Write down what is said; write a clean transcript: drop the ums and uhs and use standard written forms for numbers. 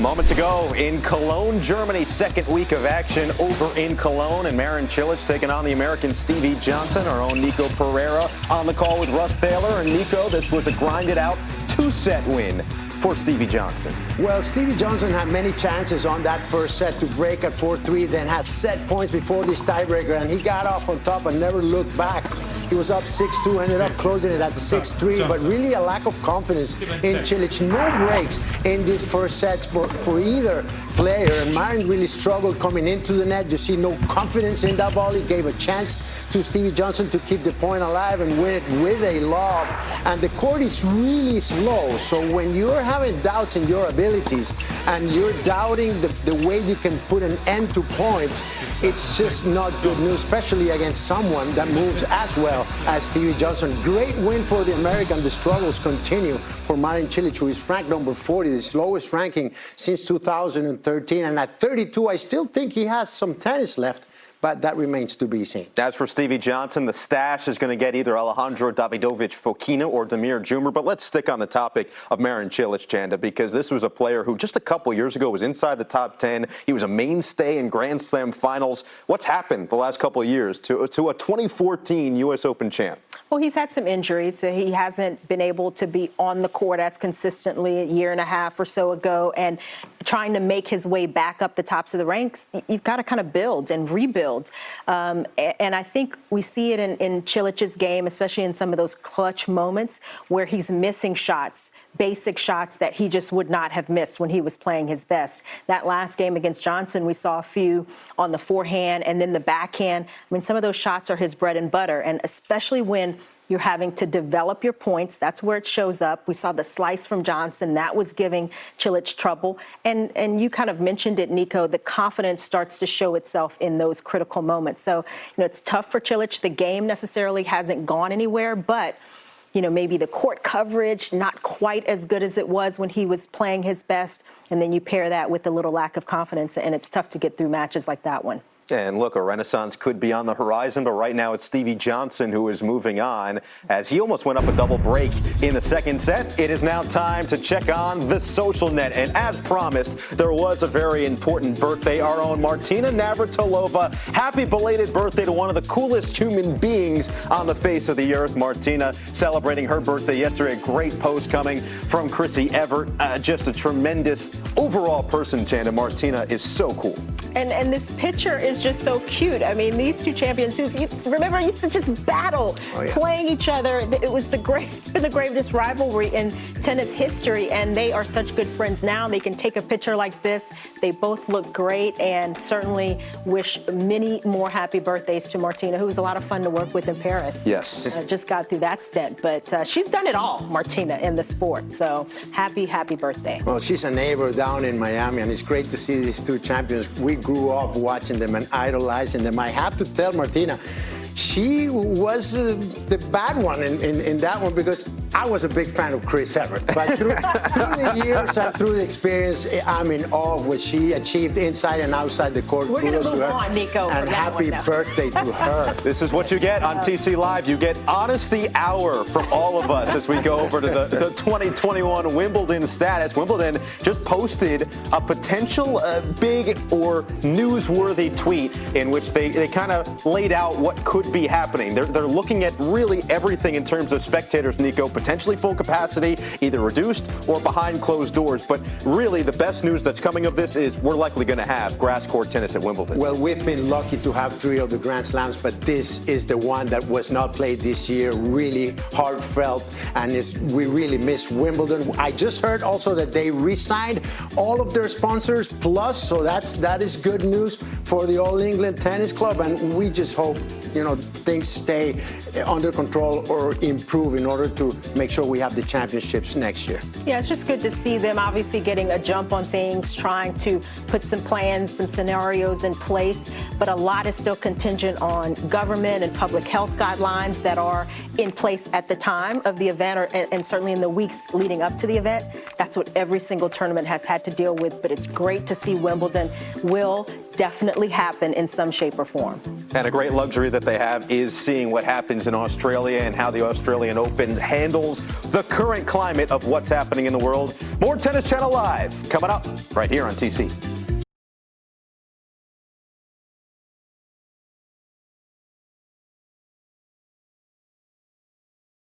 Moment to go in Cologne, Germany. Second week of action over in Cologne. And Marin Cilic taking on the American Stevie Johnson. Our own Nico Pereira on the call with Russ Taylor. And Nico, this was a grinded-out two-set win for Stevie Johnson. Well, Stevie Johnson had many chances on that first set to break at 4-3, then has set points before this tiebreaker, and he got off on top and never looked back. He was up 6-2, ended up closing it at 6-3, but really a lack of confidence in Cilic. No breaks in these first sets for either player, and Marin really struggled coming into the net. You see no confidence in that ball. He gave a chance to Stevie Johnson to keep the point alive and win it with a lob. And the court is really slow, so when you're having doubts in your abilities and you're doubting the way you can put an end to points, it's just not good news, especially against someone that moves as well as Stevie Johnson. Great win for the American. The struggles continue for Marin Cilic, who is ranked number 40, the lowest ranking since 2013. And at 32, I still think he has some tennis left, but that remains to be seen. As for Stevie Johnson, the stash is going to get either Alejandro Davidovich Fokina or Damir Džumhur. But let's stick on the topic of Marin Cilic, Chanda, because this was a player who just a couple years ago was inside the top 10. He was a mainstay in Grand Slam finals. What's happened the last couple of years to a 2014 U.S. Open champ? Well, he's had some injuries. He hasn't been able to be on the court as consistently a year and a half or so ago. And trying to make his way back up the tops of the ranks, you've got to kind of build and rebuild. And I think we see it in Cilic's game, especially in some of those clutch moments where he's missing shots, basic shots that he just would not have missed when he was playing his best. That last game against Johnson, we saw a few on the forehand and then the backhand. I mean, some of those shots are his bread and butter, and especially when you're having to develop your points. That's where it shows up. We saw the slice from Johnson. That was giving Cilic trouble. And you kind of mentioned it, Nico, the confidence starts to show itself in those critical moments. So, it's tough for Cilic. The game necessarily hasn't gone anywhere, but maybe the court coverage, not quite as good as it was when he was playing his best. And then you pair that with a little lack of confidence, and it's tough to get through matches like that one. And look, a renaissance could be on the horizon, but right now it's Stevie Johnson who is moving on as he almost went up a double break in the second set. It is now time to check on the social net. And as promised, there was a very important birthday. Our own Martina Navratilova. Happy belated birthday to one of the coolest human beings on the face of the earth. Martina celebrating her birthday yesterday. A great post coming from Chrissy Evert. Just a tremendous overall person, Chanda. Martina is so cool. And this picture is just so cute. I mean, these two champions who, remember, used to just battle, playing each other. It's been the greatest rivalry in tennis history, and they are such good friends now. They can take a picture like this. They both look great, and certainly wish many more happy birthdays to Martina, who was a lot of fun to work with in Paris. Yes. Just got through that stint, but she's done it all, Martina, in the sport. So happy birthday. Well, she's a neighbor down in Miami, and it's great to see these two champions. We grew up watching them and idolizing them. I have to tell Martina, she was the bad one in that one, because I was a big fan of Chris Evert. But through the years and through the experience, I'm in awe of what she achieved inside and outside the court. We're going to move on, Nico. And happy birthday to her. This is what you get on TC Live. You get Honesty Hour from all of us as we go over to the 2021 Wimbledon status. Wimbledon just posted a potential big or newsworthy tweet in which they kind of laid out what could be happening. They're looking at really everything in terms of spectators, Nico, potentially full capacity, either reduced or behind closed doors. But really, the best news that's coming of this is we're likely going to have grass court tennis at Wimbledon. Well, we've been lucky to have 3 of the Grand Slams, but this is the one that was not played this year. Really heartfelt, and we really miss Wimbledon. I just heard also that they re-signed all of their sponsors plus, so that is good news for the All England Tennis Club, and we just hope things stay under control or improve in order to make sure we have the championships next year. Yeah, it's just good to see them obviously getting a jump on things, trying to put some plans, some scenarios in place, but a lot is still contingent on government and public health guidelines that are in place at the time of the event, and certainly in the weeks leading up to the event. That's what every single tournament has had to deal with, but it's great to see Wimbledon will definitely happen in some shape or form. And a great luxury that they have is seeing what happens in Australia and how the Australian Open handles the current climate of what's happening in the world. More Tennis Channel Live coming up right here on TC.